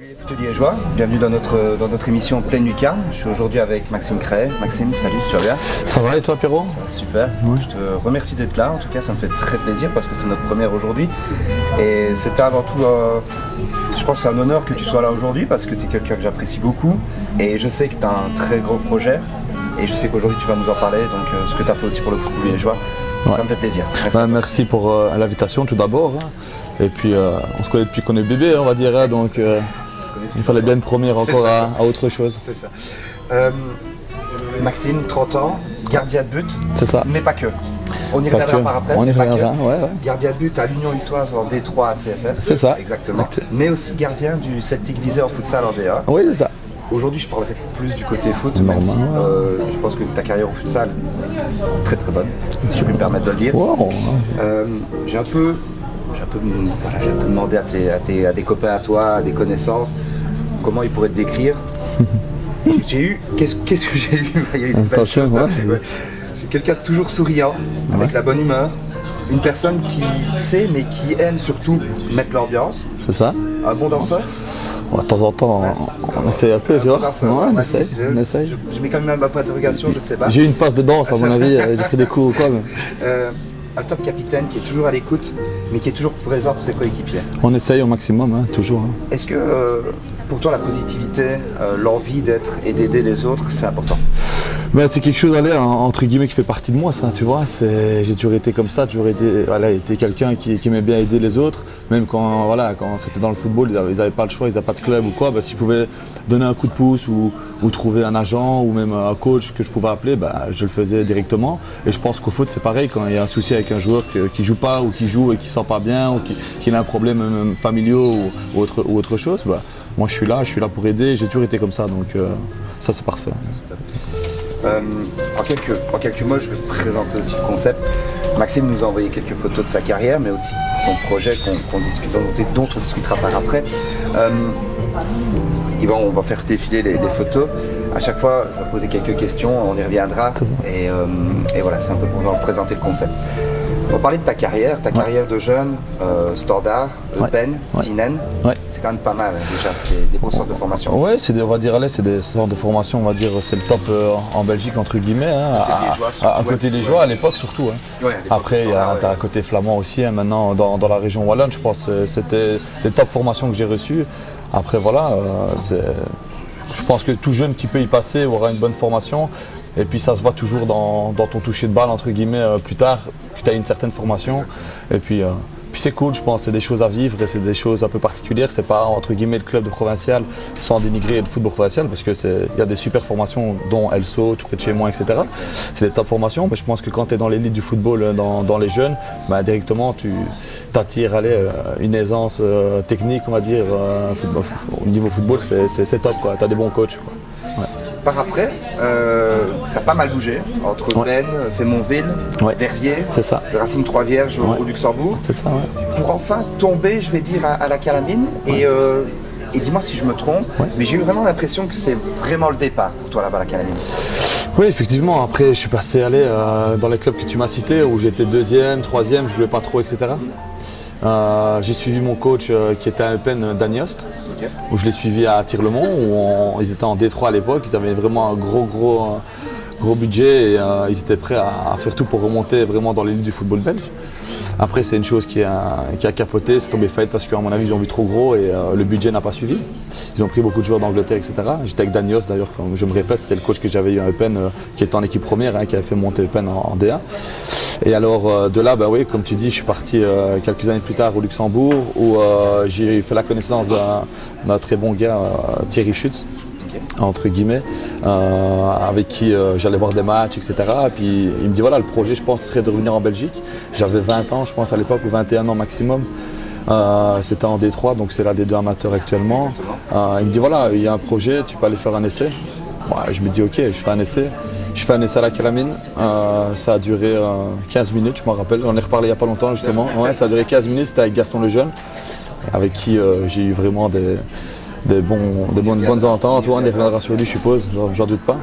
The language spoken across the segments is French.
Salut les foot liégeois, bienvenue dans notre émission Pleine Lucarne. Je suis aujourd'hui avec Maxime Cray. Maxime, salut, tu vas bien? Ça va et toi Pierrot? Ça va super, je te remercie d'être là, en tout cas ça me fait très plaisir parce que c'est notre première aujourd'hui. Et c'était avant tout, je pense que c'est un honneur que tu sois là aujourd'hui parce que tu es quelqu'un que j'apprécie beaucoup. Et je sais que tu as un très gros projet et je sais qu'aujourd'hui tu vas nous en parler, donc ce que tu as fait aussi pour le football liégeois, ça me fait plaisir. Merci, merci pour l'invitation tout d'abord. Et puis on se connaît depuis qu'on est bébé, on va dire, donc il fallait bien une première encore à autre chose. C'est ça. Maxime, 30 ans, gardien de but, c'est ça. Mais pas que. On y reviendra par après. On y reviendra, ouais. Gardien de but à l'Union Hutoise en D3 à CFF. C'est ça. Exactement. Mais aussi gardien du Celtic Viseur futsal en D1. Oui, c'est ça. Aujourd'hui, je parlerai plus du côté foot, même si je pense que ta carrière au futsal est très très bonne, si je peux me permettre de le dire. Wow. J'ai un peu demandé à des copains à toi, à des connaissances, comment ils pourraient te décrire. Qu'est-ce que j'ai eu? Il y a eu une belle chose, j'ai quelqu'un de toujours souriant, avec la bonne humeur, une personne qui sait mais qui aime surtout mettre l'ambiance. C'est ça. Un bon danseur. De temps en temps, on essaye un peu, tu vois. On essaye. Je mets quand même un point d'interrogation, je ne sais pas. J'ai eu une passe de danse à mon avis, j'ai pris des coups ou quoi. Mais... un top capitaine qui est toujours à l'écoute, mais qui est toujours présent pour ses coéquipiers. On essaye au maximum, toujours. Est-ce que pour toi la positivité, l'envie d'être et d'aider les autres, c'est important? C'est quelque chose entre guillemets qui fait partie de moi, ça, tu vois. J'ai toujours été comme ça, toujours été quelqu'un qui aimait bien aider les autres, même quand c'était dans le football, ils n'avaient pas le choix, ils n'avaient pas de club ou quoi, s'ils pouvaient donner un coup de pouce ou trouver un agent ou même un coach que je pouvais appeler, je le faisais directement. Et je pense qu'au foot c'est pareil, quand il y a un souci avec un joueur qui ne joue pas ou qui joue et qui ne se sent pas bien ou qui a un problème même familial ou autre chose, moi je suis là pour aider, j'ai toujours été comme ça, donc ça c'est parfait. En quelques mots, je vais présenter aussi le concept. Maxime nous a envoyé quelques photos de sa carrière, mais aussi son projet dont on discutera par après. On va faire défiler les photos. À chaque fois, je vais poser quelques questions, on y reviendra. Et voilà, c'est un peu pour présenter le concept. On va parler de ta carrière de jeune, Standard, Eupen, Tienen. C'est quand même pas mal déjà, c'est des bons centres de formation. Oui, c'est des centres de formation, on va dire, c'est le top en Belgique entre guillemets, à côté des Liégeois à l'époque surtout. Après, t'as à côté flamand aussi, maintenant dans la région wallonne, je pense que c'était les top formations que j'ai reçues. Après je pense que tout jeune qui peut y passer aura une bonne formation. Et puis ça se voit toujours dans ton toucher de balle entre guillemets plus tard, que tu as une certaine formation. Et puis c'est cool, je pense, c'est des choses à vivre et c'est des choses un peu particulières. C'est pas entre guillemets le club de provincial sans dénigrer le football provincial parce qu'il y a des super formations dont Elso, tout près de chez moi, etc. C'est des top formations, mais je pense que quand tu es dans l'élite du football, dans les jeunes, directement tu t'attires une aisance technique, on va dire. Au niveau football, c'est top, tu as des bons coachs. Par après, tu as pas mal bougé entre Bennes, Fémonville, Verviers, le Racing Trois Vierges au Luxembourg, pour enfin tomber, je vais dire, à la Calamine. Et dis-moi si je me trompe, mais j'ai eu vraiment l'impression que c'est vraiment le départ pour toi là-bas à la Calamine. Oui, effectivement. Après, je suis passé dans les clubs que tu m'as cités, où j'étais deuxième, troisième, je jouais pas trop, etc. J'ai suivi mon coach qui était à Eupen, Danny Host, où je l'ai suivi à Tirlemont, où ils étaient en D3 à l'époque, ils avaient vraiment un gros budget et ils étaient prêts à faire tout pour remonter vraiment dans l'élite du football belge. Après, c'est une chose qui a capoté, c'est tombé faillite parce qu'à mon avis, ils ont vu trop gros et le budget n'a pas suivi. Ils ont pris beaucoup de joueurs d'Angleterre, etc. J'étais avec Danny Host, d'ailleurs, comme je me répète, c'était le coach que j'avais eu à Eupen, qui était en équipe première, qui avait fait monter Eupen en D1. Et alors de là, comme tu dis, je suis parti quelques années plus tard au Luxembourg où j'ai fait la connaissance d'un très bon gars, Thierry Schütz, entre guillemets, avec qui j'allais voir des matchs, etc. Et puis il me dit le projet, je pense, serait de revenir en Belgique. J'avais 20 ans, je pense, à l'époque, ou 21 ans maximum. C'était en D3, donc c'est la D2 amateur actuellement. Il me dit il y a un projet, tu peux aller faire un essai. Je me dis ok, je fais un essai. Je fais un essai à la Calamine, ça a duré 15 minutes, je me rappelle, on en a reparlé il n'y a pas longtemps justement. Ça a duré 15 minutes, c'était avec Gaston Lejeune, avec qui j'ai eu vraiment des bonnes ententes. On y reviendra sur lui, je suppose, j'en doute pas.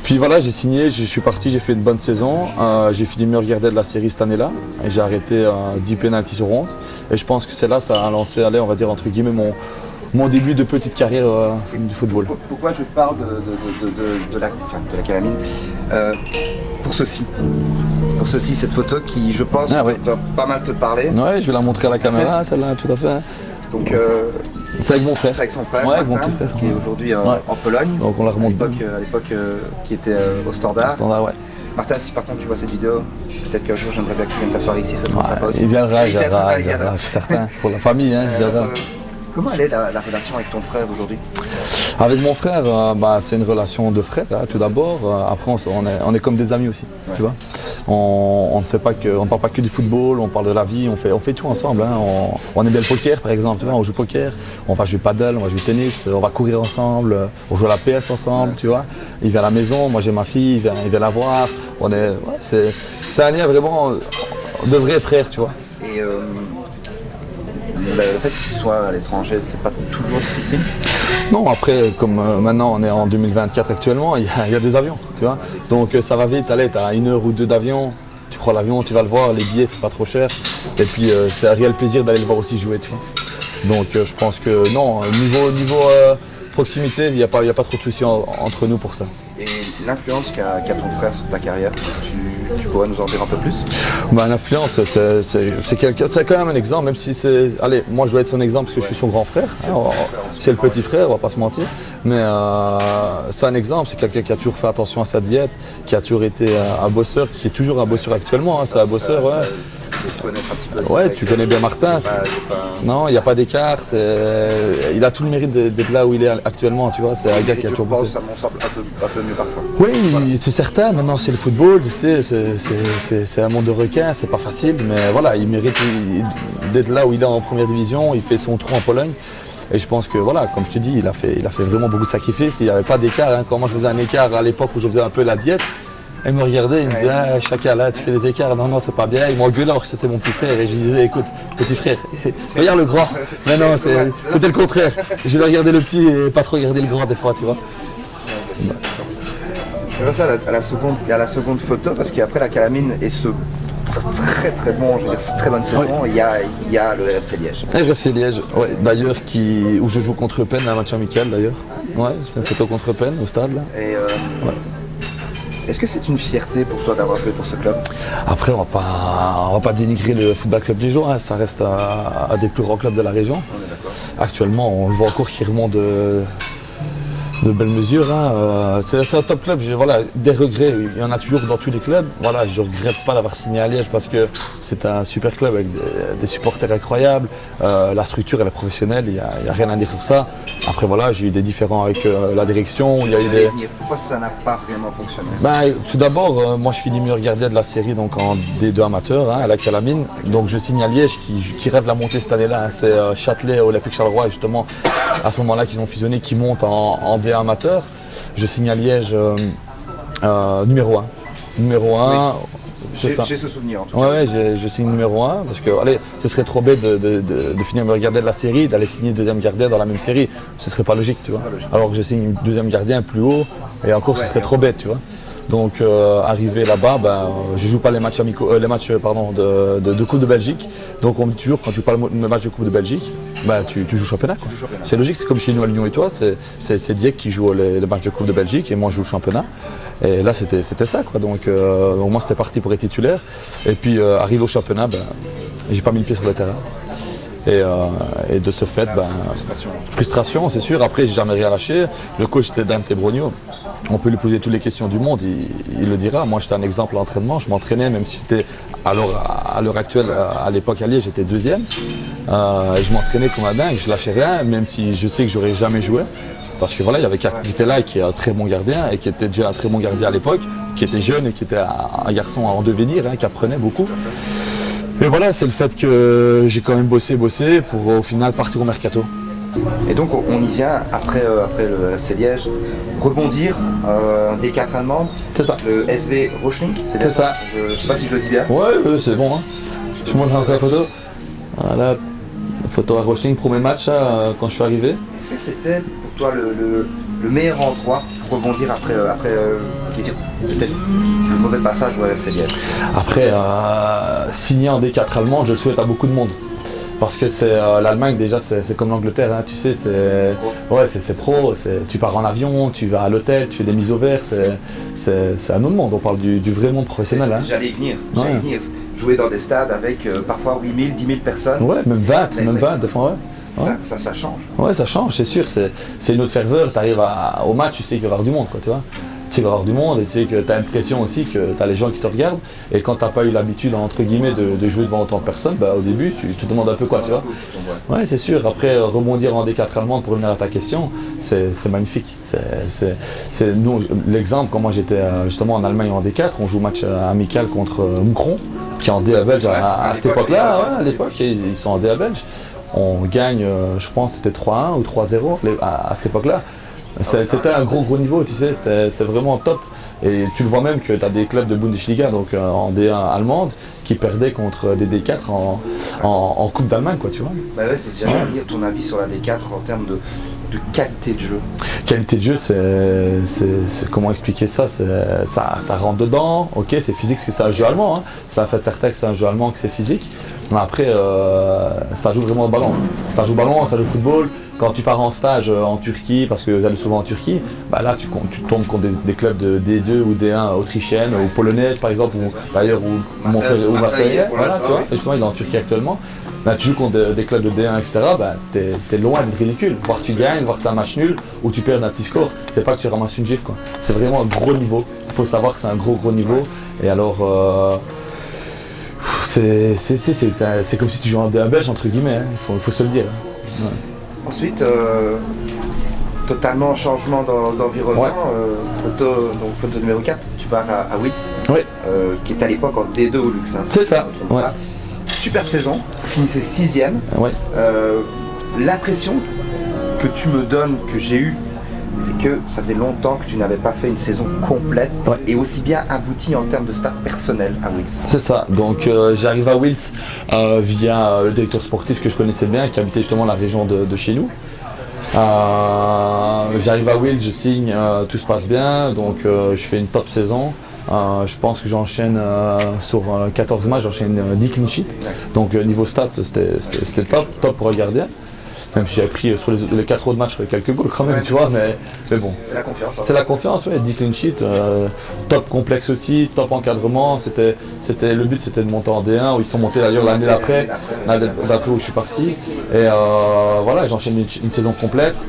Puis j'ai signé, je suis parti, j'ai fait une bonne saison, j'ai fini meilleur gardien de la série cette année-là, et j'ai arrêté 10 pénaltys sur 11. Et je pense que c'est là, ça a lancé, on va dire entre guillemets, mon début de petite carrière du football. Pourquoi je parle de la calamine pour ceci. Pour ceci, cette photo qui, je pense, doit pas mal te parler. Ouais, je vais la montrer à la caméra, celle-là, tout à fait. Donc, c'est avec mon frère. C'est avec son frère, ouais, Martin, mon petit frère, qui est aujourd'hui en Pologne. Donc on la remonte. À l'époque qui était au Standard. Ouais. Martin, si par contre tu vois cette vidéo, peut-être qu'un jour j'aimerais bien que tu viennes t'asseoir ici, ça serait sympa aussi. Il viendra, c'est certain. Pour la famille, hein, il viendra. Comment elle est la relation avec ton frère aujourd'hui? Avec mon frère, c'est une relation de frère, tout d'abord. Après, on est comme des amis aussi, tu vois. On ne parle pas que du football, on parle de la vie, on fait tout ensemble. Hein. On aime bien le poker, par exemple, tu vois, on joue poker, on va jouer paddle, on va jouer tennis, on va courir ensemble, on joue à la PS ensemble, tu vois. Il vient à la maison, moi j'ai ma fille, il vient la voir. C'est un lien vraiment de vrais frères, tu vois. Et le fait qu'il soit à l'étranger, c'est pas toujours difficile? Non, après, comme maintenant on est en 2024 actuellement, il y a des avions, tu vois. Donc ça va vite, allez, tu as 1 heure ou 2 d'avion, tu prends l'avion, tu vas le voir, les billets c'est pas trop cher. Et puis c'est un réel plaisir d'aller le voir aussi jouer, tu vois. Donc je pense que non, niveau proximité, il n'y a pas trop de soucis entre nous pour ça. Et l'influence qu'a ton frère sur ta carrière, tu pourrais nous en dire un peu plus? L'influence, c'est quand même un exemple, même si c'est... Allez, moi je dois être son exemple parce que je suis son grand frère. C'est le petit frère, on va pas se mentir. Mais c'est un exemple, c'est quelqu'un qui a toujours fait attention à sa diète, qui a toujours été un bosseur, qui est toujours un bosseur actuellement. C'est un bosseur, ouais. Tu connais bien Martin. Non, il n'y a pas d'écart. Il a tout le mérite d'être là où il est actuellement, tu vois. C'est un gars qui a toujours bossé. Ça m'en semble un peu mieux parfois. Oui, c'est certain. Maintenant, c'est le football. C'est un monde de requins. C'est pas facile, mais voilà, il mérite d'être là où il est en première division. Il fait son trou en Pologne. Et je pense que voilà, comme je te dis, il a fait vraiment beaucoup de sacrifices. Il n'y avait pas d'écart. Hein. Quand moi je faisais un écart à l'époque où je faisais un peu la diète. Il me regardait, il me disait chacun là, tu fais des écarts, non, c'est pas bien. Il m'engueulait alors que c'était mon petit frère et je disais écoute, petit frère, regarde le grand. Mais non, c'était le contraire. Je vais regarder le petit et pas trop regarder le grand des fois, tu vois. Je vais passer à la seconde photo parce qu'après la calamine et ce très très bon, je veux dire, c'est très bonne saison, il y a le RFC Liège. Le RFC Liège, ouais, d'ailleurs, où je joue contre Eupen, un match amical d'ailleurs. Ouais, c'est une photo contre Eupen au stade là. Et est-ce que c'est une fierté pour toi d'avoir joué pour ce club? Après, on va pas dénigrer le Football Club Liégeois, hein. Ça reste un des plus grands clubs de la région. On est d'accord. Actuellement, on le voit encore qui remonte de belles mesures. Hein. C'est un top club. Des regrets, il y en a toujours dans tous les clubs. Voilà, je ne regrette pas d'avoir signé à Liège parce que c'est un super club avec des supporters incroyables. La structure elle est professionnelle, il n'y a rien à dire sur ça. Après voilà, j'ai eu des différends avec la direction. Pourquoi ça n'a pas vraiment fonctionné? Tout d'abord, moi je suis meilleur gardien de la série donc en D2 amateur, à la Calamine. Donc je signe à Liège qui rêve la montée cette année-là. Hein. C'est Châtelet, Olympique Charleroi justement à ce moment-là qu'ils ont fusionné, qui montent en D1 amateur. Je signe à Liège numéro 1. Numéro 1. J'ai ce souvenir en tout cas. Ouais, je signe numéro 1 parce que allez, ce serait trop bête de finir meilleur gardien de la série, d'aller signer deuxième gardien dans la même série. Ce serait pas logique, tu vois. Alors que je signe deuxième gardien plus haut et encore ce serait trop bête, tu vois. Donc arrivé là-bas, je joue pas les matchs amicaux, de Coupe de Belgique. Donc on me dit toujours quand tu joues pas le match de Coupe de Belgique, tu joues championnat. C'est logique, c'est comme chez nous à Lyon et toi, c'est Dieck qui joue les matchs de Coupe de Belgique et moi je joue le championnat. Et là c'était ça quoi. Donc moi c'était parti pour être titulaire. Et puis arrivé au championnat, j'ai pas mis le pied sur le terrain. Et de ce fait, frustration, c'est sûr. Après, j'ai jamais rien lâché. Le coach était Dante Brogno. On peut lui poser toutes les questions du monde, il le dira. Moi, j'étais un exemple à l'entraînement. Je m'entraînais, même si j'étais à l'heure actuelle, à l'époque à Liège, j'étais deuxième. Je m'entraînais comme un dingue, je lâchais rien, même si je sais que j'aurais jamais joué. Parce que voilà, il y avait Kak qui était là et qui est un très bon gardien et qui était déjà un très bon gardien à l'époque, qui était jeune et qui était un garçon en devenir, qui apprenait beaucoup. Mais voilà, c'est le fait que j'ai quand même bossé pour au final partir au mercato. Et donc on y vient après le FC Liège, rebondir des 4 allemands, le SV Roschling, c'est ça. Je ne sais pas si je le dis bien. Ouais, c'est bon. Hein. Je vous montre la photo. Voilà, la photo à Roschling, premier match quand je suis arrivé. Est-ce que c'était pour toi le meilleur endroit pour rebondir après peut-être le mauvais passage au FC Liège? Après, signer en D4 allemand, je le souhaite à beaucoup de monde. Parce que l'Allemagne déjà c'est comme l'Angleterre, hein, tu sais, c'est pro, tu pars en avion, tu vas à l'hôtel, tu fais des mises au vert, c'est un autre monde, on parle du vrai monde professionnel. Hein. J'allais y venir. Jouer dans des stades avec parfois 8 000, 10 000 personnes. Ouais, même 20 des fois, ouais. Ça change. Ouais, ça change, c'est sûr, c'est une autre ferveur, tu arrives au match, tu sais qu'il va y avoir du monde, quoi, tu vois. Tu vas avoir du monde et tu sais que tu as l'impression aussi que tu as les gens qui te regardent et quand tu n'as pas eu l'habitude entre guillemets de jouer devant autant de personnes, bah, au début tu te demandes un peu quoi, tu vois. Ouais, c'est sûr, après rebondir en D4 allemande pour revenir à ta question, c'est magnifique. C'est nous l'exemple, quand moi j'étais justement en Allemagne en D4, on joue match amical contre Moucron qui est en DA belge à cette époque-là, ouais, à l'époque ils sont en DA belge. On gagne, je pense c'était 3-1 ou 3-0 à cette époque-là. C'était un gros niveau, tu sais, c'était vraiment top. Et tu le vois même que tu as des clubs de Bundesliga, donc en D1 allemande, qui perdaient contre des D4 en Coupe d'Allemagne, quoi, tu vois. Bah ouais, c'est j'allais dire ton avis sur la D4 en termes de qualité de jeu. Qualité de jeu, c'est comment expliquer ça, ça rentre dedans, ok, c'est physique parce que c'est un jeu allemand, hein. Ça fait certain que c'est un jeu allemand, que c'est physique. Mais après, ça joue vraiment au ballon. Ça joue au ballon, ça joue au football. Quand tu pars en stage en Turquie, parce que j'aime souvent en Turquie, bah là tu tombes contre des clubs de D2 ou D1 autrichiennes ou polonaises par exemple, ou d'ailleurs ou Marseille, voilà, tu vois, justement il est en Turquie actuellement. Là, tu joues contre des clubs de D1, etc. Bah, t'es loin d'être ridicule. Voir que tu gagnes, voir que c'est un match nul ou tu perds un petit score, c'est pas que tu ramasses une gifle, quoi. C'est vraiment un gros niveau. Il faut savoir que c'est un gros niveau. Et alors, c'est comme si tu jouais en D1 belge entre guillemets. Il faut se le dire. Hein. Ouais. Ensuite, totalement changement d'environnement, photo numéro 4, tu pars à Wills, qui est à l'époque en D2 au luxe. Hein, c'est ça, ouais. Superbe saison, finissez 6ème. Ouais. L'impression que tu me donnes, que j'ai eue, c'est que ça faisait longtemps que tu n'avais pas fait une saison complète et aussi bien aboutie en termes de stats personnels à Wills. C'est ça, donc j'arrive à Wills via le directeur sportif que je connaissais bien, qui habitait justement la région de chez nous. J'arrive à Wills, je signe, tout se passe bien, donc je fais une top saison. Je pense que j'enchaîne sur 14 matchs, j'enchaîne 10 clean sheets. Donc niveau stats, c'était top pour un gardien. Même si j'avais pris sur les 4 autres matchs quelques goals quand même, tu vois, mais bon. C'est la confiance. C'est la confiance, ouais, 10 clean sheets, top complexe aussi, top encadrement. Le but c'était de monter en D1, où ils sont montés d'ailleurs l'année d'après, d'après où je suis parti. Et voilà, j'enchaîne une saison complète.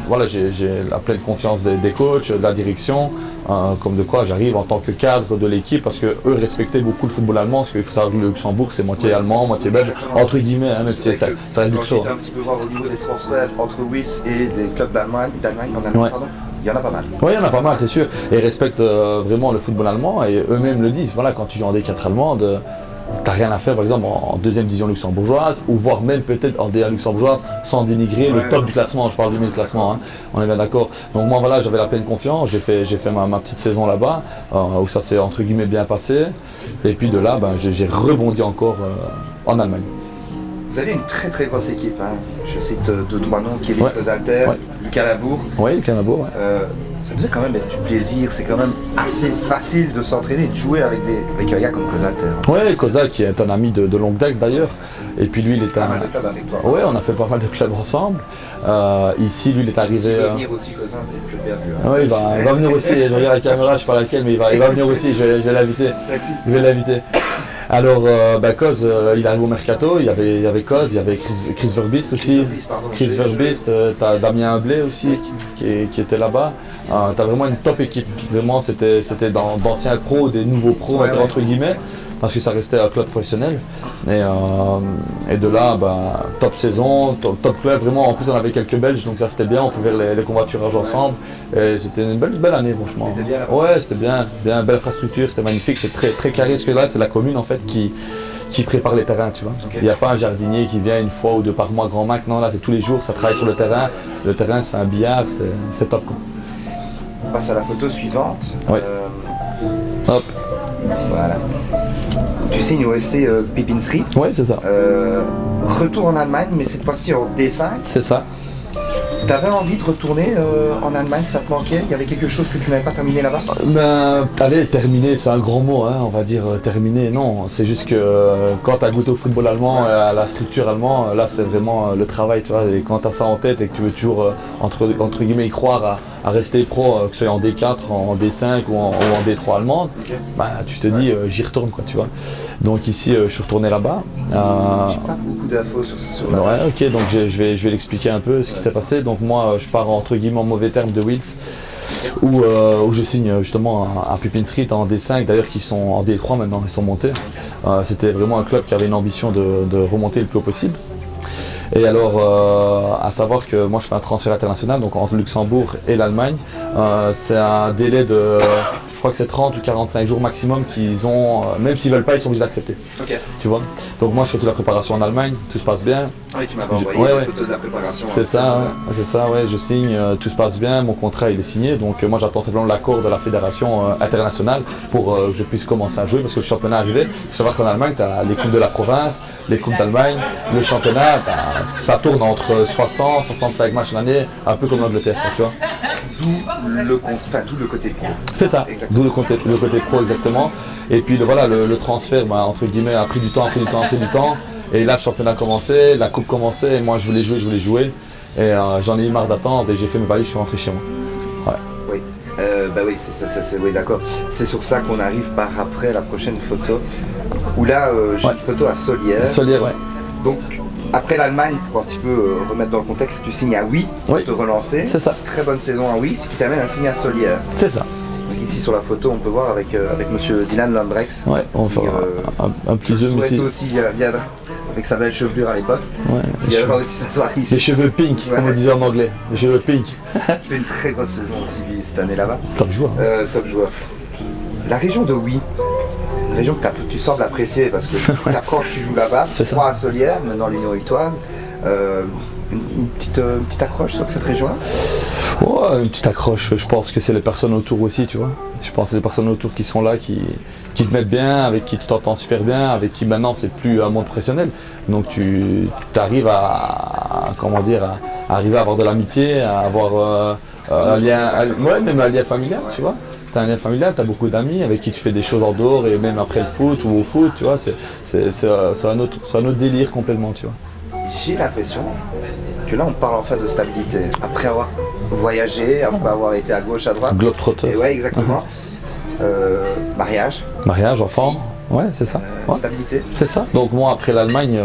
Voilà, j'ai la pleine confiance des coachs, de la direction. Comme de quoi j'arrive en tant que cadre de l'équipe parce qu'eux respectaient beaucoup le football allemand, parce qu'il faut savoir que le Luxembourg c'est moitié allemand, moitié belge, entre guillemets, hein, même si ça reste du chaud. Un petit peu voir au niveau des transferts entre Wills et des clubs d'Allemagne en Allemagne, pardon. Il y en a pas mal. Oui, il y en a pas mal, c'est sûr. Et ils respectent vraiment le football allemand et eux-mêmes le disent. Voilà, quand tu joues en D4 allemande, t'as rien à faire par exemple en deuxième division luxembourgeoise ou voire même peut-être en D1 luxembourgeoise sans dénigrer le top du classement, je parle du milieu de classement, hein. On est bien d'accord. Donc moi voilà, j'avais la pleine confiance, j'ai fait ma petite saison là-bas où ça s'est entre guillemets bien passé et puis de là j'ai rebondi encore en Allemagne. Vous avez une très très grosse équipe, hein. Je cite 2-3 noms, Kevin Kozalter, Lucas Labour. Oui, Lucas Labour, ouais. Ça devait quand même être du plaisir, c'est quand même assez facile de s'entraîner, de jouer avec un gars comme Kozalter. Oui, Kozal qui est un ami de longue date d'ailleurs. Et puis lui il est pas mal de clubs avec toi. Oui, on a fait pas mal de clubs ensemble. Ici lui il est arrivé. Il va venir aussi Kozal, je l'ai bien vu. Hein. Oui, il va venir aussi, je regarde la caméra, je sais pas laquelle, mais il va venir aussi, je vais l'inviter. Je vais l'inviter. Alors, Koz, il arrive au mercato, il y avait Koz, il y avait Chris Verbist aussi. Chris Verbist, t'as Damien Ablé aussi qui était là-bas. T'as vraiment une top équipe. Vraiment, c'était d'anciens pros, des nouveaux pros, entre guillemets, parce que ça restait un club professionnel. Et de là, top saison, top club, vraiment. En plus, on avait quelques Belges, donc ça c'était bien, on pouvait faire les covoiturages ensemble. Et c'était une belle année, franchement. C'était bien, ouais, c'était bien, belle infrastructure, c'était magnifique, c'est très carré. Parce que là, c'est la commune en fait qui prépare les terrains, tu vois. Il n'y a pas un jardinier qui vient une fois ou deux par mois, grand max. Non, là, c'est tous les jours, ça travaille sur le terrain. Le terrain, c'est un billard, c'est top, quoi. On passe à la photo suivante. Ouais. Hop. Voilà. Tu signes au FC Pipinstri. Ouais, c'est ça. Retour en Allemagne, mais cette fois-ci en D5. C'est ça. T'avais envie de retourner en Allemagne, ça te manquait? Il y avait quelque chose que tu n'avais pas terminé là-bas? Allez, terminer, c'est un grand mot, hein, on va dire terminer, non. C'est juste que quand tu as goûté au football allemand, à la structure allemande, là c'est vraiment le travail, tu vois. Et quand tu as ça en tête et que tu veux toujours, entre guillemets, y croire à rester pro, que ce soit en D4, en D5 ou en D3 allemande, tu te dis j'y retourne, quoi, tu vois. Donc ici, je suis retourné là-bas. J'ai pas beaucoup d'infos sur la... Ouais, ok, donc je vais l'expliquer un peu ce qui s'est passé. Donc moi, je pars entre guillemets en mauvais termes de Wills, où je signe justement à Pupin Street en D5, d'ailleurs qui sont en D3 maintenant, ils sont montés. C'était vraiment un club qui avait une ambition de remonter le plus haut possible. Et alors, à savoir que moi je fais un transfert international, donc entre Luxembourg et l'Allemagne, c'est un délai de, je crois que c'est 30 ou 45 jours maximum qu'ils ont, même s'ils veulent pas, ils sont obligés d'accepter. Ok. Tu vois. Donc moi je fais toute la préparation en Allemagne, tout se passe bien. Oui, tu m'avais envoyé des photos de la préparation. C'est ça, ouais, je signe, tout se passe bien, mon contrat il est signé, donc moi j'attends simplement l'accord de la fédération internationale pour que je puisse commencer à jouer parce que le championnat est arrivé. Il faut savoir qu'en Allemagne, tu as les coupes de la province, les coupes d'Allemagne, le championnat, ça tourne entre 60 65 matchs l'année, un peu comme l'Angleterre, tu vois. D'où le côté pro. C'est ça, d'où le côté pro exactement. Et puis voilà, le transfert, entre guillemets, a pris du temps. Et là, le championnat a commencé, la coupe commençait, et moi je voulais jouer. Et j'en ai eu marre d'attendre et j'ai fait mes valises, je suis rentré chez moi. Ouais. Oui, oui, c'est ça, oui, d'accord. C'est sur ça qu'on arrive par après la prochaine photo. Où là, j'ai une photo à Solière. Solière, ouais. Donc, après l'Allemagne, pour un petit peu remettre dans le contexte, tu signes à Oui pour te relancer. C'est ça. Très bonne saison à Oui, ce qui t'amène à signer à Solière. C'est ça. Donc ici sur la photo, on peut voir avec monsieur Dylan Lambrex. Ouais, on va faire un petit zoom aussi viendra avec sa belle chevelure à l'époque. Ouais, il y a aussi sa soirée ici. Les cheveux pink, comme on disait en anglais. Les cheveux pink. Tu fais une très grosse saison aussi cette année là-bas. Top joueur. Top joueur. La région de Oui, une région que tu sembles apprécier parce que quand tu joues là-bas, tu crois à Solière, maintenant l'Union Victoise. Une petite accroche sur cette région-là? Ouais, une petite accroche. Je pense que c'est les personnes autour aussi, tu vois. Je pense que c'est les personnes autour qui sont là, qui te mettent bien, avec qui tu t'entends super bien, avec qui maintenant c'est plus un monde professionnel. Donc tu arrives à arriver à avoir de l'amitié, à avoir un lien, même un lien familial, tu vois. T'as un lien familial, t'as beaucoup d'amis avec qui tu fais des choses en dehors et même après le foot ou au foot, tu vois. C'est un autre délire complètement, tu vois. J'ai l'impression que là on parle en fait de stabilité. Après avoir voyagé, après avoir été à gauche, à droite. Globetrotter. Ouais, exactement. Mariage. Mariage, enfant. Ouais, c'est ça. Stabilité. C'est ça. Donc moi après l'Allemagne,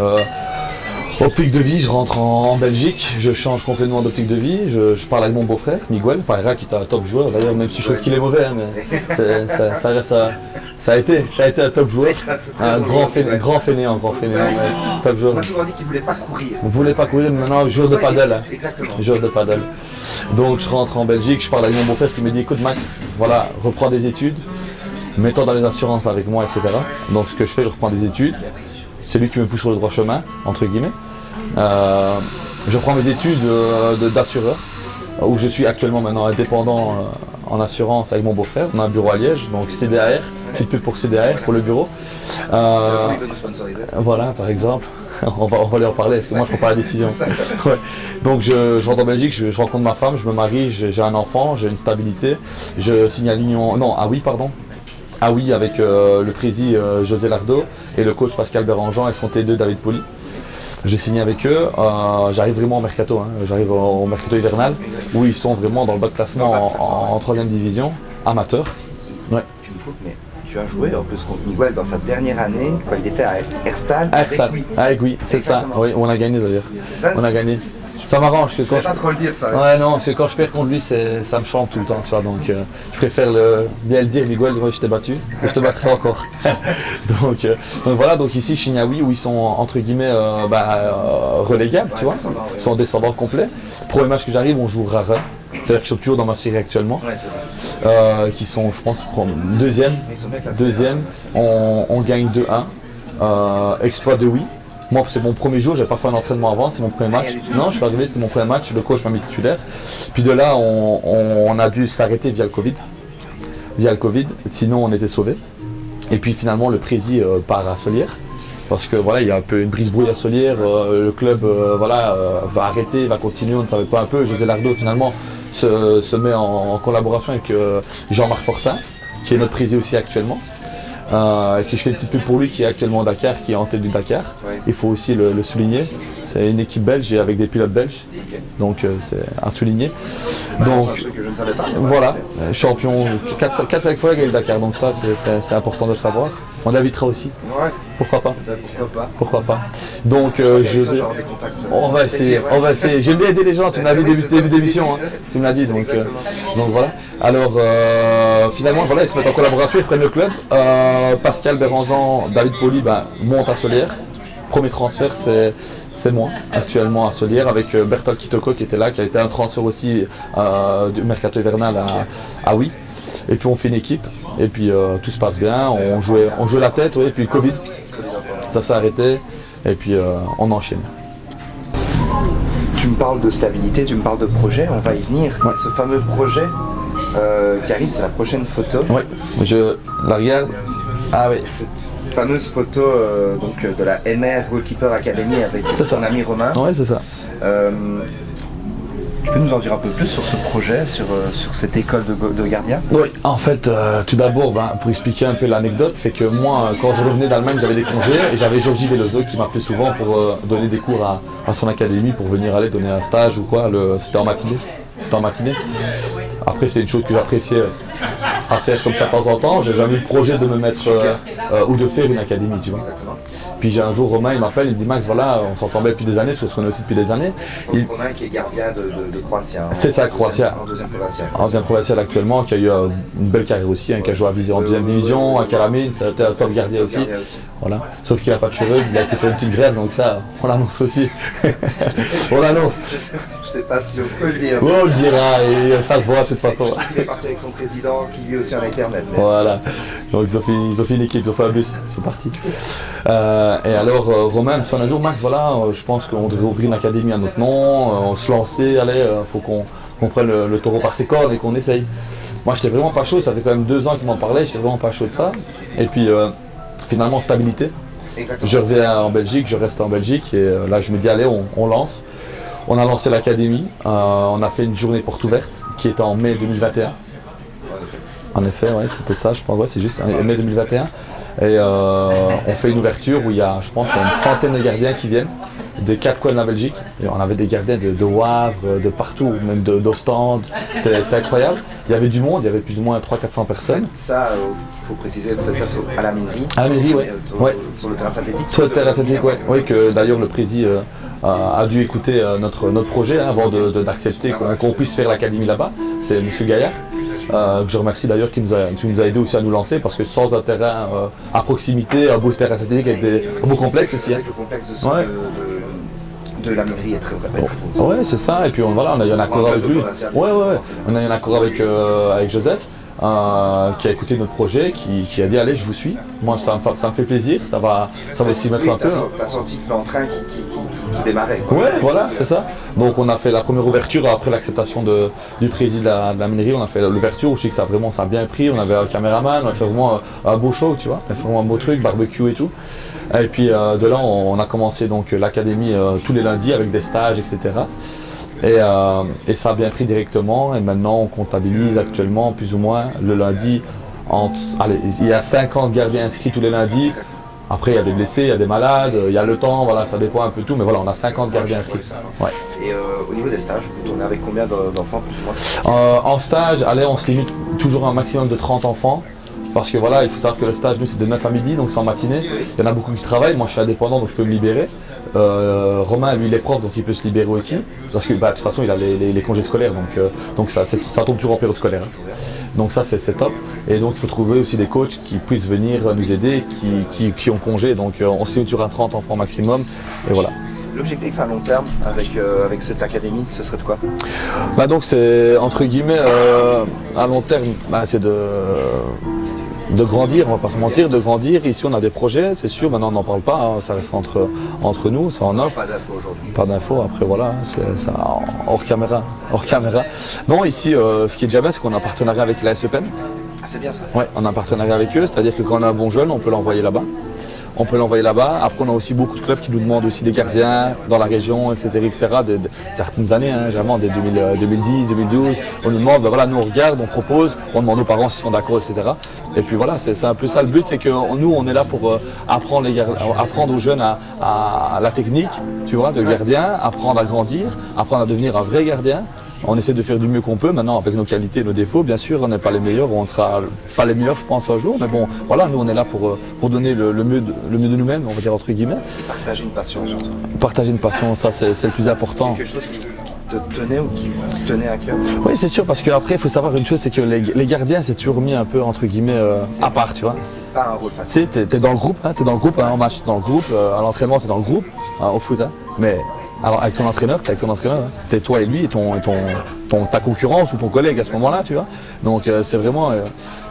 optique de vie, je rentre en Belgique, je change complètement d'optique de vie, je parle avec mon beau-frère, Miguel, Pareira, qui est un top joueur d'ailleurs, même si je trouve qu'il est mauvais, mais ça reste ça a été un top joueur, un grand fainéant, mais top joueur. On m'a souvent dit qu'il ne voulait pas courir. On voulait pas courir, mais maintenant joueur de paddle. Exactement. Joueur de paddle. Donc je rentre en Belgique, je parle avec mon beau-frère qui me dit écoute Max, voilà, reprends des études, mets-toi dans les assurances avec moi, etc. Donc ce que je fais, je reprends des études. C'est lui qui me pousse sur le droit chemin, entre guillemets. Je prends mes études d'assureur, où je suis actuellement maintenant indépendant en assurance avec mon beau-frère. On a un bureau à Liège, donc CDAR, petite pub pour CDAR, pour le bureau. Voilà, par exemple. on va lui en parler, parce que moi je prends pas la décision. Ouais. Donc je rentre en Belgique, je rencontre ma femme, je me marie, j'ai un enfant, j'ai une stabilité. Je signe à l'Union, Ah oui, avec le président José Lardo et le coach Pascal Bérangean et son T2 David Poli. J'ai signé avec eux, j'arrive vraiment au mercato, j'arrive au mercato hivernal où ils sont vraiment dans le bas de classement en 3ème division, amateur. Ouais. Mais tu as joué en plus contre Miguel dans sa dernière année, quand il était à Herstal. Avec oui, c'est ça, oui, on a gagné d'ailleurs. On a gagné. Ça m'arrange que quand je vais pas trop le dire ça. Ouais non, parce que quand je perds contre lui, ça me chante tout le temps, tu vois, donc je préfère bien le dire, Miguel, je t'ai battu, et je te battrai encore. donc voilà, donc ici chez Niaoui, où ils sont entre guillemets relégables, tu vois, ils sont descendants complets. Premier match que j'arrive, on joue Rara, c'est-à-dire qu'ils sont toujours dans ma série actuellement, qui sont, je pense, deuxième, on gagne 2-1, exploit de Oui. Moi, c'est mon premier jour, j'ai pas fait un entraînement avant, c'est mon premier match. Non, je suis arrivé, c'était mon premier match, le coach m'a mis titulaire. Puis de là, on a dû s'arrêter via le Covid. Sinon on était sauvés. Et puis finalement, le prési part à Solière. parce que voilà, il y a un peu une brise-brouille à Solières, le club va arrêter, va continuer, on ne savait pas un peu. José Lardo finalement se met en collaboration avec Jean-Marc Fortin, qui est notre président aussi actuellement. Qui je fais une petite pub pour lui, qui est actuellement au Dakar, qui est en tête du Dakar. Ouais. Il faut aussi le souligner. C'est une équipe belge et avec des pilotes belges, donc c'est à souligner. Donc C'est un truc que je ne savais pas. voilà, champion 4-5 fois gagné le Dakar, donc ça c'est important de le savoir. On l'invitera aussi, Ouais, pourquoi pas. pourquoi pas. Pourquoi pas. Donc José, José, on va essayer. J'aime bien aider les gens, tu m'as vu début d'émission, hein. Tu me l'as dit, donc voilà. Alors finalement voilà, ils se mettent en collaboration, ils prennent le club. Pascal Bérangean, David Poli montent à Solières. Premier transfert c'est moi actuellement à Solières avec Bertol Kitoko qui était là, qui a été un transfert aussi du mercato hivernal à Oui. Et puis on fait une équipe et puis tout se passe bien, on jouait la tête, et puis Covid, ça s'est arrêté et puis on enchaîne. Tu me parles de stabilité, tu me parles de projet, on va y venir. Ouais. Ce fameux projet qui arrive, c'est la prochaine photo. Oui, je la regarde. Ah oui. Cette fameuse photo donc, de la MR Goalkeeper Academy avec son ami Romain. Ouais, c'est ça. Tu peux nous en dire un peu plus sur ce projet, sur cette école de gardien? Oui, en fait, tout d'abord, pour expliquer un peu l'anecdote, c'est que moi, quand je revenais d'Allemagne, j'avais des congés et j'avais Georgie Veloso qui m'appelait souvent pour donner des cours à son académie, pour venir aller donner un stage ou quoi. C'était en matinée. Après, c'est une chose que j'appréciais à faire comme ça de temps en temps. J'ai jamais eu le projet de me mettre ou de faire une académie, tu vois. Puis j'ai un jour, Romain, il m'appelle, il me dit Max, voilà, on s'entend bien depuis des années, parce qu'on est aussi depuis des années. Romain qui est gardien de Croatia. C'est ça, Croatia. En deuxième provinciale. En deuxième provinciale actuellement, qui a eu une belle carrière aussi, qui a joué à Visé en deuxième division, à Calamine, ça a été un top gardien aussi. Voilà. Sauf qu'il n'a pas de cheveux, il a été fait une petite grève, donc ça, on l'annonce aussi. On l'annonce. Je sais pas si on peut le dire. Ouais, on le dira, et ça se voit de toute façon. Je sais qu'il est parti avec son président, qui lui aussi en internet. Mais... Voilà. Donc ils ont fait une équipe, ils ont fait un bus, c'est parti. Et alors Romain me dit un jour, Max, voilà, je pense qu'on devrait ouvrir une académie à notre nom, on se lancer, allez, faut qu'on prenne le taureau par ses cornes et qu'on essaye. Moi j'étais vraiment pas chaud, ça fait quand même 2 ans qu'il m'en parlait, j'étais vraiment pas chaud de ça. Et puis finalement stabilité. Exactement. Je reviens en Belgique, je reste en Belgique et là je me dis allez on lance. On a lancé l'académie, on a fait une journée porte ouverte qui était en mai 2021. En effet, ouais, c'était ça, je pense, ouais, c'est juste mai 2021. Et on fait une ouverture où il y a, je pense, une centaine de gardiens qui viennent des 4 coins de la Belgique. Et on avait des gardiens de Wavre, de partout, même d'Ostende. C'était incroyable. Il y avait du monde, il y avait plus ou moins 300-400 personnes. Ça, il faut préciser, vous faites ça à la minerie. À la minerie, oui. Ouais. Sur le terrain synthétique. Sur le terrain synthétique, oui. Oui, que d'ailleurs le président a dû écouter notre projet avant d'accepter qu'on puisse faire l'académie là-bas. C'est M. Gaillard. Que je remercie d'ailleurs qui nous a aidé aussi à nous lancer parce que sans un terrain à proximité, un beau terrain synthétique avec un beau complexe aussi. Le complexe de la mairie est très vrai. Ouais, c'est ça. Et puis voilà, on a eu un accord avec lui. Ouais. On a eu un accord avec Joseph qui a écouté notre projet, qui a dit allez, je vous suis. Moi, ça me fait plaisir. Ça va aussi mettre un peu. T'as senti que l'entrain qui démarrait. Quoi. Ouais, voilà, c'est ça. Donc on a fait la première ouverture après l'acceptation du président de la mairie. On a fait l'ouverture où je sais que ça a bien pris. On avait un caméraman, on a fait vraiment un beau show, tu vois. On a fait vraiment un beau truc, barbecue et tout. Et puis de là, on a commencé donc l'académie tous les lundis avec des stages, etc. Et ça a bien pris directement. Et maintenant, on comptabilise actuellement plus ou moins le lundi. Il y a 50 gardiens inscrits tous les lundis. Après, il y a des blessés, il y a des malades, il y a le temps, voilà, ça dépend un peu tout, mais voilà, on a 50 gardiens inscrits. Ouais. Et au niveau des stages, vous tournez avec combien d'enfants plus ou moins? En stage, allez, on se limite toujours à un maximum de 30 enfants. Parce que voilà, il faut savoir que le stage, nous, c'est de 9 à midi, donc c'est en matinée. Il y en a beaucoup qui travaillent, moi je suis indépendant, donc je peux me libérer. Romain, lui, il est prof, donc il peut se libérer aussi. Parce que de toute façon, il a les congés scolaires, donc ça tombe toujours en période scolaire. Hein. Donc ça, c'est top. Et donc il faut trouver aussi des coachs qui puissent venir nous aider, qui ont congé. Donc on s'est mis sur un 30 enfants maximum, et voilà. L'objectif à long terme avec cette académie, ce serait de quoi? Donc c'est, entre guillemets, à long terme, c'est de grandir, on va pas se mentir, de grandir. Ici on a des projets, c'est sûr, maintenant on n'en parle pas, hein, ça reste entre nous, c'est en off. Pas d'infos aujourd'hui. Pas d'infos, après voilà, c'est ça, hors caméra. Non, ici, ce qui est déjà bien, c'est qu'on a un partenariat avec la SEPEN. Ah, c'est bien ça. Ouais, on a un partenariat avec eux, c'est-à-dire que quand on a un bon jeune, on peut l'envoyer là-bas. on peut l'envoyer là-bas. Après, on a aussi beaucoup de clubs qui nous demandent aussi des gardiens dans la région, etc. Certaines années, hein, généralement dès 2010, 2012, on nous demande, ben voilà, nous on regarde, on propose, on demande aux parents s'ils sont d'accord, etc. Et puis voilà, c'est un peu ça le but, c'est que nous, on est là pour apprendre aux jeunes à la technique, tu vois, de gardien, apprendre à grandir, apprendre à devenir un vrai gardien. On essaie de faire du mieux qu'on peut maintenant avec nos qualités et nos défauts. Bien sûr, on n'est pas les meilleurs, on ne sera pas les meilleurs, je pense, un jour. Mais bon, voilà, nous, on est là pour donner le mieux de nous-mêmes, on va dire entre guillemets. Et partager une passion surtout. Partager une passion, ça, c'est le plus important. Quelque chose qui te tenait ou qui vous tenait à cœur? Oui, c'est sûr, parce qu'après, il faut savoir une chose, c'est que les gardiens, c'est toujours mis un peu, entre guillemets, à part, tu vois. C'est pas un rôle facile. Tu es dans le groupe, t'es dans le groupe, en match, t'es dans le groupe, à l'entraînement, t'es dans le groupe, au foot, mais... Alors avec ton entraîneur, t'es toi et lui et ta concurrence ou ton collègue à ce moment-là, tu vois. Donc c'est vraiment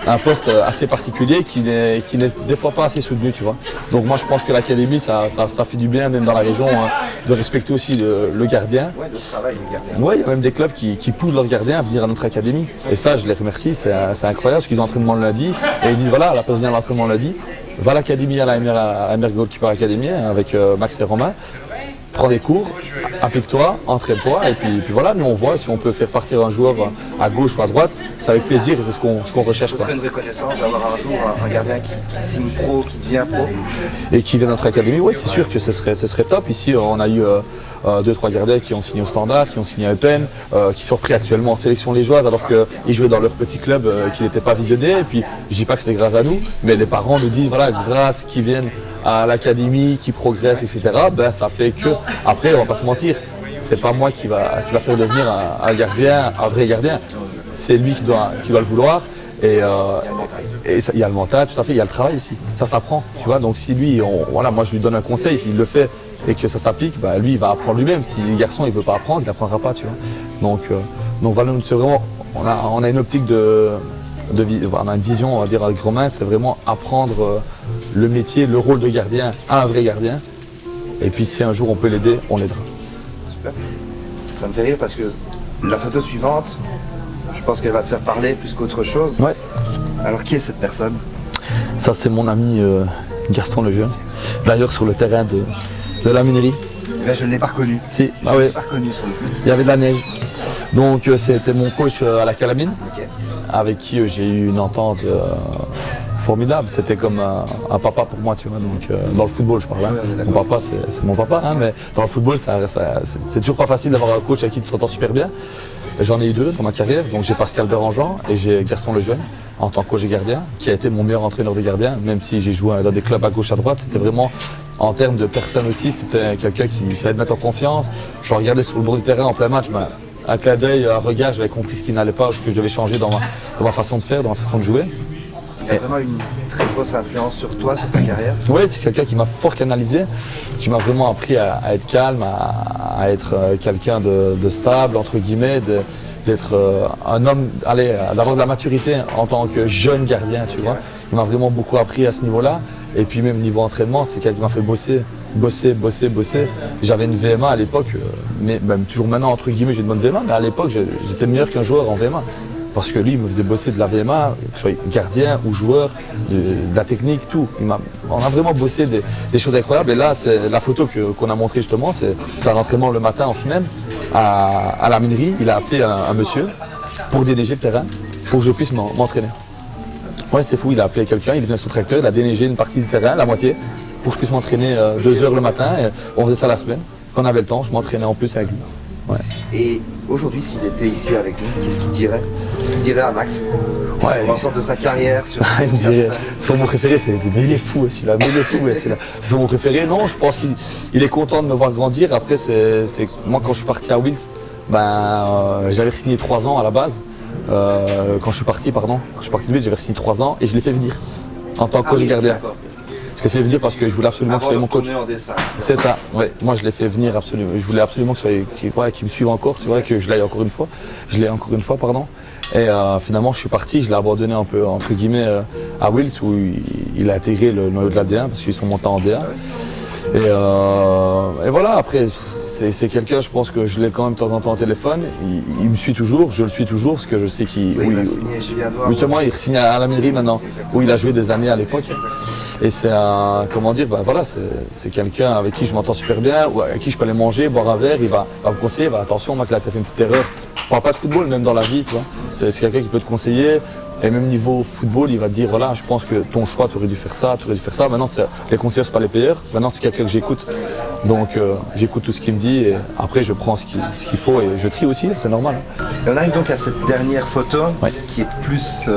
un poste assez particulier qui n'est des fois pas assez soutenu, tu vois. Donc moi je pense que l'académie, ça fait du bien, même dans la région, hein, de respecter aussi le gardien. Ouais, de travail du gardien. Ouais, il y a même des clubs qui poussent leurs gardiens à venir à notre académie. Et ça, je les remercie, c'est incroyable, parce qu'ils ont entraînement le lundi, et ils disent voilà, à la place de venir à l'entraînement le lundi, va à l'académie, à la MR Goalkeeper Academy, avec Max et Romain. Prends des cours, applique-toi, entraîne-toi, et puis voilà, nous on voit si on peut faire partir un joueur à gauche ou à droite, c'est avec plaisir et c'est ce qu'on recherche. Ce serait une reconnaissance d'avoir un jour un gardien qui signe pro, qui devient pro. Et qui vient de notre académie, oui c'est sûr que ce serait top. Ici on a eu 2-3 gardiens qui ont signé au Standard, qui ont signé à Eupen, qui sont repris actuellement en sélection liégeoise alors qu'ils jouaient dans leur petit club qui n'était pas visionné. Et puis je dis pas que c'est grâce à nous, mais les parents nous disent voilà, grâce qu'ils viennent à l'académie, qui progresse, etc. Ben ça fait que, après on va pas se mentir, c'est pas moi qui va faire devenir un gardien, un vrai gardien. C'est lui qui doit le vouloir. Et il y a le mental, tout à fait, il y a le travail aussi. Ça s'apprend, tu vois. Donc si lui, voilà, moi je lui donne un conseil, s'il le fait et que ça s'applique, bah, lui il va apprendre lui-même. Si le garçon il veut pas apprendre, il n'apprendra pas, tu vois. Donc voilà, c'est vraiment, on a une optique on a une vision, on va dire avec Romain, c'est vraiment apprendre le métier, le rôle de gardien à un vrai gardien. Et puis si un jour on peut l'aider, on l'aidera. Super. Ça me fait rire parce que la photo suivante, je pense qu'elle va te faire parler plus qu'autre chose. Ouais. Alors qui est cette personne? Ça c'est mon ami Gaston Lejeune. D'ailleurs sur le terrain de la minerie. Eh ben, je ne l'ai pas reconnu. Si, Je ne l'ai pas reconnu sur le coup. Il y avait de la neige. Donc c'était mon coach à la Calamine, Ok. avec qui j'ai eu une entente formidable. C'était comme un papa pour moi, tu vois. Donc dans le football, je parle. Hein. Ouais, Mon papa, c'est mon papa, hein, mais dans le football, c'est toujours pas facile d'avoir un coach avec qui tu t'entends super bien. J'en ai eu deux dans ma carrière. Donc j'ai Pascal Bérangean et j'ai Gaston Lejeune en tant que coach et gardien, qui a été mon meilleur entraîneur de gardien, même si j'ai joué dans des clubs à gauche, à droite. C'était vraiment, en termes de personne aussi, c'était quelqu'un qui savait te mettre en confiance. Je regardais sur le bord du terrain en plein match. Ben, un clin d'œil, un regard, j'avais compris ce qui n'allait pas, ce que je devais changer dans ma façon de faire, dans ma façon de jouer. Il a vraiment une très grosse influence sur toi, sur ta carrière. Oui, c'est quelqu'un qui m'a fort canalisé, qui m'a vraiment appris à être calme, à être quelqu'un de stable, entre guillemets, d'être un homme, d'avoir de la maturité en tant que jeune gardien, tu vois. Il m'a vraiment beaucoup appris à ce niveau-là. Et puis même niveau entraînement, c'est quelqu'un qui m'a fait bosser. J'avais une VMA à l'époque, mais même toujours maintenant, entre guillemets, j'ai une bonne VMA, mais à l'époque, j'étais meilleur qu'un joueur en VMA. Parce que lui, il me faisait bosser de la VMA, que ce soit gardien ou joueur, de la technique, tout. On a vraiment bossé des choses incroyables. Et là, c'est la photo qu'on a montrée justement, c'est un entraînement le matin en semaine à la minerie. Il a appelé un monsieur pour déneiger le terrain, pour que je puisse m'entraîner. Ouais, c'est fou, il a appelé quelqu'un, il est venu sur le tracteur, il a déneigé une partie du terrain, la moitié, pour que je puisse m'entraîner 2 heures le matin. Et on faisait ça la semaine. Quand on avait le temps, je m'entraînais en plus avec lui. Ouais. Et aujourd'hui, s'il était ici avec nous, qu'est-ce qu'il dirait? Qu'est-ce qu'il dirait à Max? Ouais. Sur l'ensemble de sa carrière, sur Il me dirait, son mot préféré, c'est mais il est fou celui-là, mais il est fou celui-là. C'est son mot préféré. Non, je pense qu'il est content de me voir grandir. Après, c'est moi quand je suis parti à Wills, j'avais signé 3 ans à la base. Quand je suis parti de Wills, j'avais signé 3 ans et je l'ai fait venir en tant que coach gardien. Je l'ai fait venir parce que je voulais absolument que ce soit mon coach. C'est ça, ouais. Moi je l'ai fait venir absolument. Je voulais absolument qu'il me suive encore, tu vois, que je l'aille encore une fois. Je l'ai encore une fois, pardon. Et finalement je suis parti, je l'ai abandonné un peu entre guillemets à Wills où il a intégré le noyau de la D1 parce qu'ils sont montés en D1. Et voilà, après c'est quelqu'un, je pense que je l'ai quand même de temps en temps au téléphone. Il me suit toujours, je le suis toujours parce que je sais qu'il. Oui, il a signé Julien Doir. Justement, il signe à la mairie maintenant, où il a joué des années à l'époque. Et c'est un, comment dire, voilà, c'est quelqu'un avec qui je m'entends super bien, ou avec qui je peux aller manger, boire un verre, il va me conseiller, attention, moi, que là, tu as fait une petite erreur. Je parle pas de football, même dans la vie, tu vois. C'est quelqu'un qui peut te conseiller. Et même niveau football, il va te dire, voilà, je pense que ton choix, tu aurais dû faire ça, tu aurais dû faire ça. Maintenant, les conseillers, c'est pas les payeurs. Maintenant, c'est quelqu'un que j'écoute. Donc, j'écoute tout ce qu'il me dit et après, je prends ce qu'il faut et je trie aussi, c'est normal. Et on arrive donc à cette dernière photo qui est plus,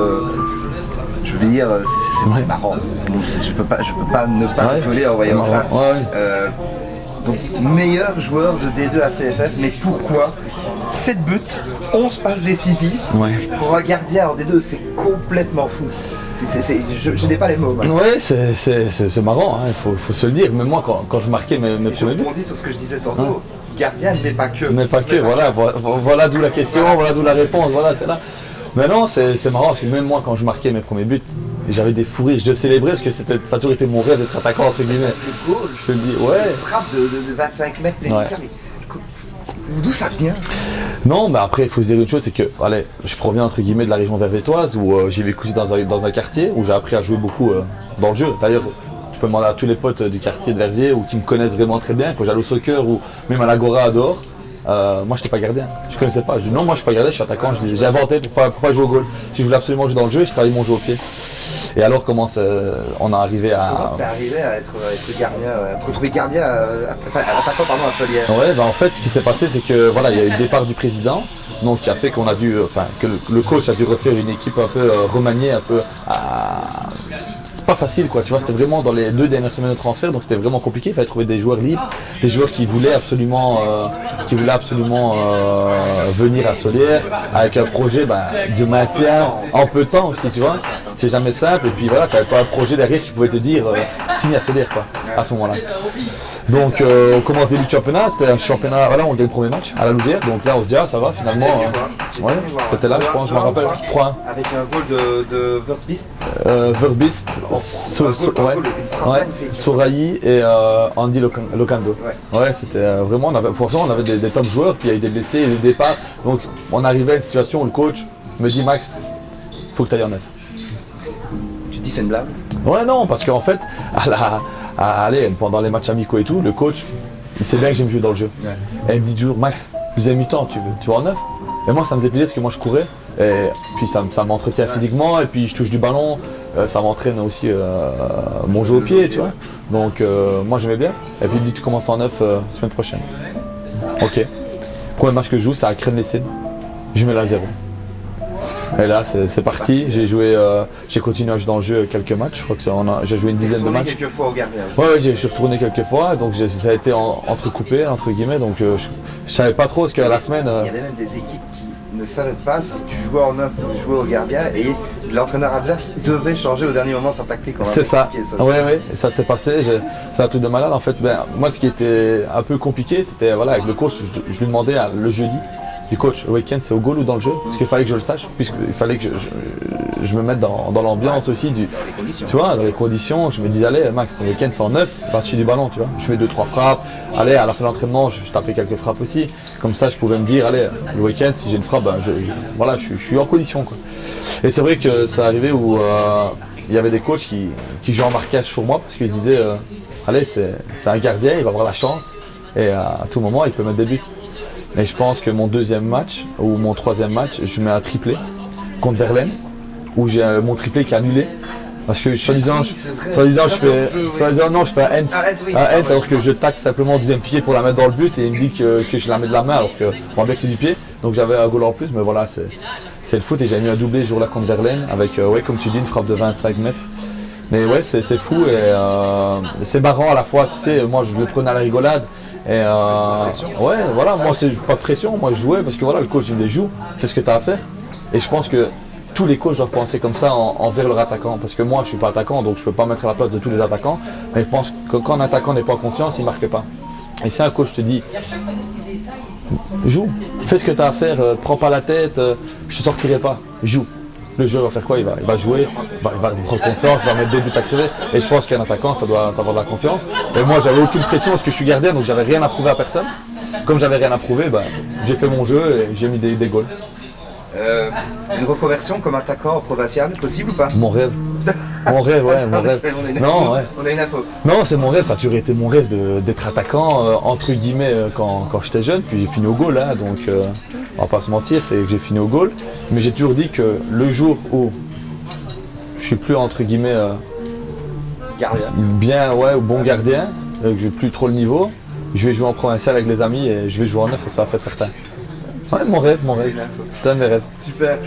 je veux dire, c'est marrant. Donc, je peux pas ne pas rigoler en voyant ça. Donc, meilleur joueur de D2 à CFF, mais pourquoi 7 buts, 11 passes décisives pour un gardien en D2, c'est complètement fou. Je n'ai pas les mots. Ouais, c'est marrant, il faut se le dire. Mais moi, quand je marquais mes premiers buts. Je rebondis sur ce que je disais tantôt. Gardien, mais pas que. Mais pas que, voilà d'où la question, voilà d'où la réponse, voilà, c'est là. Mais non, c'est marrant parce que même moi, quand je marquais mes premiers buts, j'avais des fous rires. Je célébrais parce que ça a toujours été mon rêve d'être attaquant, entre guillemets. Le goal, je te dis, ouais. Une frappe de 25 mètres, mais d'où ça vient? Non, mais après, il faut se dire une chose, c'est que, allez, je proviens, entre guillemets, de la région vervétoise où j'ai vécu dans un quartier où j'ai appris à jouer beaucoup dans le jeu. D'ailleurs, tu peux demander à tous les potes du quartier de Verviers ou qui me connaissent vraiment très bien, quand j'allais au soccer ou même à l'Agora dehors. Moi, je n'étais pas gardien, je ne connaissais pas. Je dis non, moi je suis pas gardien, je suis attaquant. J'ai inventé pour pas jouer au goal. Je voulais absolument jouer dans le jeu et je travaillais mon jeu au pied. Et alors, comment on est arrivé à. Comment t'es arrivé à être gardien, à te retrouver gardien, attaquant à Solière? Ouais, en fait, ce qui s'est passé, c'est que voilà, il y a eu le départ du président, donc qui a fait qu'on a dû, que le coach a dû refaire une équipe un peu remaniée, un peu. Pas facile quoi, tu vois, c'était vraiment dans les 2 dernières semaines de transfert, donc c'était vraiment compliqué, il fallait trouver des joueurs libres, des joueurs qui voulaient absolument venir à Solière avec un projet de maintien en peu de temps aussi, tu vois, c'est jamais simple, et puis voilà, tu n'avais pas un projet derrière qui pouvait te dire signe à Solière quoi, à ce moment-là. Donc on commence début de championnat, c'était un championnat, voilà, on gagne le premier match à la Louvière, donc là on se dit ça va finalement, ouais, t'étais là je pense, je me rappelle, 3-1. Avec un goal de Verbist. Verbist, Sorayi et Andy Locando. Ouais, c'était vraiment, pour ça on avait des top joueurs, puis il y a eu des blessés et des départs, donc on arrivait à une situation où le coach me dit Max, faut que tu ailles en neuf. Tu dis c'est une blague? Ouais non, parce qu'en fait, pendant les matchs amicaux et tout, le coach, il sait bien que j'aime jouer dans le jeu. Et il me dit toujours, Max, deuxième mi-temps, tu vas en neuf? Et moi ça me faisait plaisir parce que moi je courais, et puis ça m'entretient physiquement, et puis je touche du ballon, ça m'entraîne aussi mon jeu au pied, tu vois. Donc moi j'aimais bien, et puis il me dit tu commences en neuf semaine prochaine. Ok. Premier match que je joue, c'est à Crène-les-Cènes, je mets la 0. Et là c'est parti, j'ai continué à jouer dans le jeu quelques matchs, je crois que j'ai joué une dizaine de matchs. Quelques fois au gardien aussi. Ouais, je suis retourné quelques fois, donc ça a été entrecoupé, entre guillemets, donc je savais pas trop, parce que la semaine... Il y avait même des équipes qui ne savaient pas si tu jouais en neuf ou jouais au gardien, et l'entraîneur adverse devait changer au dernier moment sa tactique. C'est ça, ouais, ça s'est passé, c'est un truc de malade en fait. Moi ce qui était un peu compliqué, c'était avec le coach, je lui demandais le jeudi, du coach, le week-end c'est au goal ou dans le jeu? Parce qu'il fallait que je le sache, puisqu'il fallait que je me mette dans l'ambiance aussi, tu vois, dans les conditions. Je me disais, allez Max, le week-end c'est en neuf, parti du ballon, tu vois. Je fais 2-3 frappes, allez, à la fin de l'entraînement, je tapais quelques frappes aussi. Comme ça, je pouvais me dire, allez, le week-end, si j'ai une frappe, je suis en condition, quoi. Et c'est vrai que ça arrivait où il y avait des coachs qui jouaient en marquage sur moi, parce qu'ils se disaient, allez, c'est un gardien, il va avoir la chance, et à tout moment, il peut mettre des buts. Et je pense que mon deuxième match, ou mon troisième match, je mets un triplé contre Verlaine, où j'ai mon triplé qui est annulé. Parce que soi-disant, je fais un hands, alors que je tacle simplement au deuxième pied pour la mettre dans le but, et il me dit que je la mets de la main, alors que on voit bien que c'est du pied. Donc j'avais un goal en plus, mais voilà, c'est le foot, et j'ai mis un doublé ce jour-là contre Verlaine, avec, comme tu dis, une frappe de 25 mètres. Mais ouais, c'est fou, et c'est marrant à la fois, tu sais, moi je le prenais à la rigolade. Et ouais, voilà, moi c'est pas de pression, moi je jouais parce que voilà, le coach il me dit joue, fais ce que tu as à faire. Et je pense que tous les coachs doivent penser comme ça envers leur attaquant, parce que moi je suis pas attaquant, donc je peux pas mettre à la place de tous les attaquants, mais je pense que quand un attaquant n'est pas en confiance, il marque pas. Et si un coach te dit joue, fais ce que tu as à faire, prends pas la tête, je sortirai pas, joue. Le joueur va faire quoi? Il va jouer, il va prendre confiance, il va mettre 2 buts à crever. Et je pense qu'un attaquant, ça doit avoir de la confiance. Et moi, j'avais aucune pression parce que je suis gardien, donc j'avais rien à prouver à personne. comme j'avais rien à prouver, j'ai fait mon jeu et j'ai mis des goals. Une reconversion comme attaquant au provincial, possible ou pas? Mon rêve. Mon rêve, ouais, mon rêve. Non, ouais. On a une info. Non, c'est mon rêve, ça a toujours été mon rêve d'être attaquant, entre guillemets, quand j'étais jeune, puis j'ai fini au goal, hein, donc on va pas se mentir, c'est que j'ai fini au goal. Mais j'ai toujours dit que le jour où je suis plus, entre guillemets, gardien. Bien, ouais, ou bon gardien, que j'ai plus trop le niveau, je vais jouer en provincial avec les amis et je vais jouer en neuf, ça va faire certain. Ouais, mon rêve. C'est un de mes rêves. Super.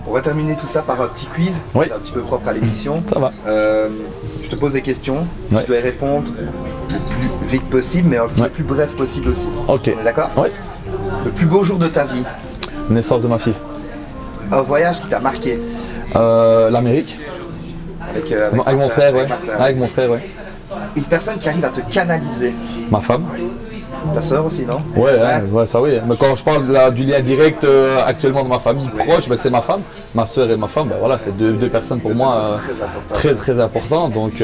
On va terminer tout ça par un petit quiz. Oui. C'est un petit peu propre à l'émission. Ça va. Je te pose des questions. Ouais. Tu dois y répondre le plus vite possible, mais le plus bref possible aussi. Ok. On est d'accord? Oui. Le plus beau jour de ta vie? Naissance de ma fille. Un voyage qui t'a marqué? L'Amérique. Avec mon frère, ouais. Martin. Avec mon frère, ouais. Une personne qui arrive à te canaliser? Ma femme. Ta sœur aussi, non? Ouais, ça oui. Mais quand je parle du lien direct actuellement de ma famille proche, c'est ma femme. Ma soeur et ma femme, voilà, c'est deux personnes pour moi très importantes. Donc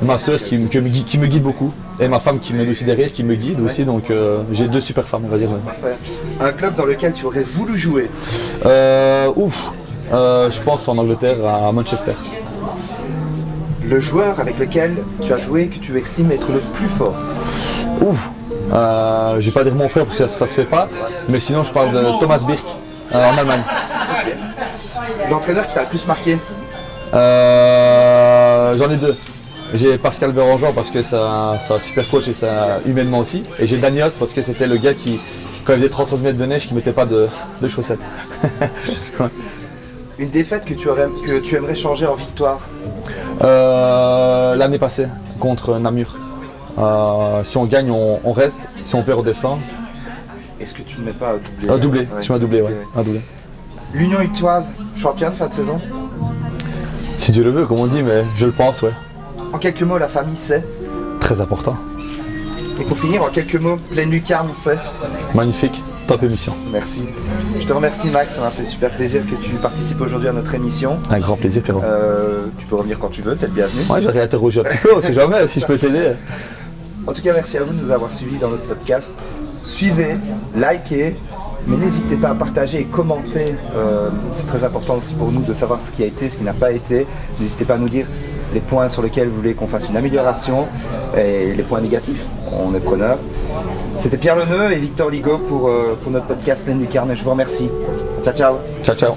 ma soeur qui me guide beaucoup. Et ma femme qui m'aide aussi derrière, qui me guide aussi. Donc j'ai deux super femmes, on va dire. Parfait. Un club dans lequel tu aurais voulu jouer? Je pense en Angleterre, à Manchester. Le joueur avec lequel tu as joué que tu estimes être le plus fort? Je vais pas dire mon frère parce que ça se fait pas, mais sinon je parle de Thomas Birk en Allemagne. L'entraîneur qui t'a le plus marqué? J'en ai deux. J'ai Pascal Berengeant parce que c'est un super coach et ça humainement aussi. Et j'ai Daniel parce que c'était le gars qui, quand il faisait 30 cm de neige, qui mettait pas de chaussettes. Une défaite que tu aimerais changer en victoire? L'année passée contre Namur. Si on gagne, on reste. Si on perd, on descend. Est-ce que tu ne mets pas un doublé? Un doublé, Ouais. je mets un doublé, ouais. Un doublé. L'Union Utoise, championne fin de saison? Si Dieu le veut, comme on dit, mais je le pense, ouais. En quelques mots, la famille c'est? Très important. Et pour finir, en quelques mots, Pleine Lucarne c'est? Magnifique, top émission. Merci. Je te remercie Max, ça m'a fait super plaisir que tu participes aujourd'hui à notre émission. Un grand plaisir, Pierrot. Tu peux revenir quand tu veux, t'es le bienvenu. Ouais, j'aurais interrogé un petit peu, on sait jamais si je peux t'aider. En tout cas, merci à vous de nous avoir suivis dans notre podcast. Suivez, likez, mais n'hésitez pas à partager et commenter. C'est très important aussi pour nous de savoir ce qui a été, ce qui n'a pas été. N'hésitez pas à nous dire les points sur lesquels vous voulez qu'on fasse une amélioration et les points négatifs. On est preneurs. C'était Pierre Leneux et Victor Ligo pour notre podcast Pleine Lucarne. Je vous remercie. Ciao, ciao. Ciao, ciao.